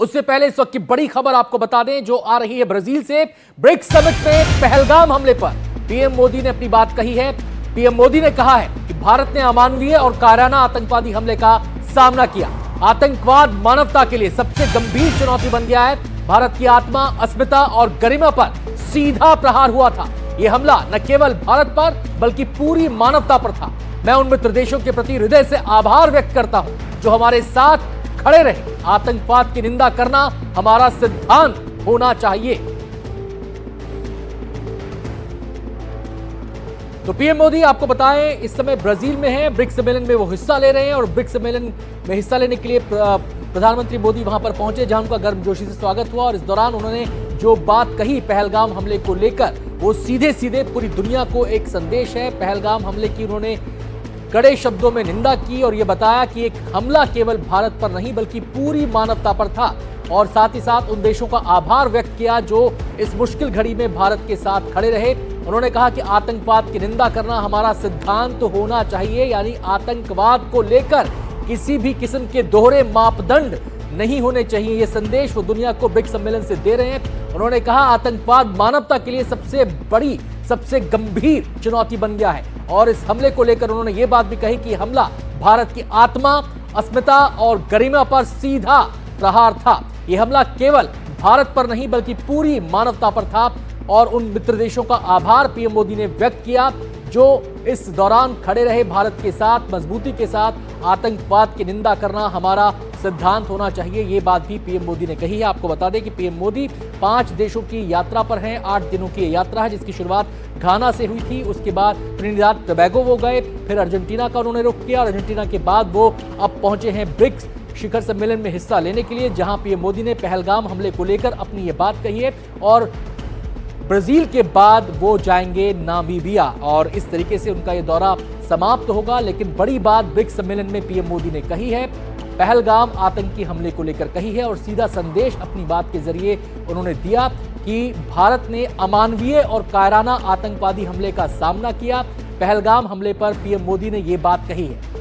उससे पहले इस वक्त की बड़ी खबर आपको बता दें जो आ रही है ब्राजील से। ब्रिक्स समिट में पहलगाम हमले पर पीएम मोदी ने अपनी बात कही है। पीएम मोदी ने कहा है कि भारत ने अमानवीय और कायराना आतंकवादी हमले का सामना किया। आतंकवाद मानवता के लिए सबसे गंभीर चुनौती बन गया है। भारत की आत्मा, अस्मिता और गरिमा पर सीधा प्रहार हुआ था। यह हमला न केवल भारत पर बल्कि पूरी मानवता पर था। मैं उन मित्र देशों के प्रति हृदय से आभार व्यक्त करता हूं जो हमारे साथ खड़े रहे। आतंकवाद की निंदा करना हमारा सिद्धांत होना चाहिए। तो पीएम मोदी आपको बताएं इस समय ब्राजील में हैं, ब्रिक्स सम्मेलन में वो हिस्सा ले रहे हैं और ब्रिक्स सम्मेलन में हिस्सा लेने के लिए प्रधानमंत्री मोदी वहां पर पहुंचे जहां उनका गर्मजोशी से स्वागत हुआ। और इस दौरान उन्होंने जो बात कही पहलगाम हमले को लेकर, वो सीधे सीधे पूरी दुनिया को एक संदेश है। पहलगाम हमले की उन्होंने कड़े शब्दों में निंदा की और यह बताया कि एक हमला केवल भारत पर नहीं बल्कि पूरी मानवता पर था। और साथ ही साथ उन देशों का आभार व्यक्त किया जो इस मुश्किल घड़ी में भारत के साथ खड़े रहे। उन्होंने कहा कि आतंकवाद की निंदा करना हमारा सिद्धांत होना चाहिए, यानी आतंकवाद को लेकर किसी भी किस्म के दोहरे मापदंड नहीं होने चाहिए। यह संदेश वो दुनिया को ब्रिक्स सम्मेलन से दे रहे हैं। उन्होंने कहा आतंकवाद मानवता के लिए सबसे बड़ी, सबसे गंभीर चुनौती बन गया है। और इस हमले को लेकर उन्होंने ये बात भी कही कि हमला भारत की आत्मा, अस्मिता और गरिमा पर सीधा प्रहार था। यह हमला केवल भारत पर नहीं बल्कि पूरी मानवता पर था। और उन मित्र देशों का आभार पीएम मोदी ने व्यक्त किया जो इस दौरान खड़े रहे भारत के साथ मजबूती के साथ। आतंकवाद की निंदा करना हमारा सिद्धांत होना चाहिए, ये बात भी पीएम मोदी ने कही है। आपको बता दें कि पीएम मोदी 5 देशों की यात्रा पर हैं। 8 दिनों की यह यात्रा है जिसकी शुरुआत घाना से हुई थी। उसके बाद ट्रिनिदाद टोबैगो वो गए, फिर अर्जेंटीना का उन्होंने रुख किया। अर्जेंटीना के बाद वो अब पहुंचे हैं ब्रिक्स शिखर सम्मेलन में हिस्सा लेने के लिए, जहां पीएम मोदी ने पहलगाम हमले को लेकर अपनी ये बात कही है। और ब्राजील के बाद वो जाएंगे नामीबिया और इस तरीके से उनका ये दौरा समाप्त होगा। लेकिन बड़ी बात ब्रिक्स सम्मेलन में पीएम मोदी ने कही है, पहलगाम आतंकी हमले को लेकर कही है और सीधा संदेश अपनी बात के जरिए उन्होंने दिया कि भारत ने अमानवीय और कायराना आतंकवादी हमले का सामना किया। पहलगाम हमले पर पीएम मोदी ने ये बात कही है।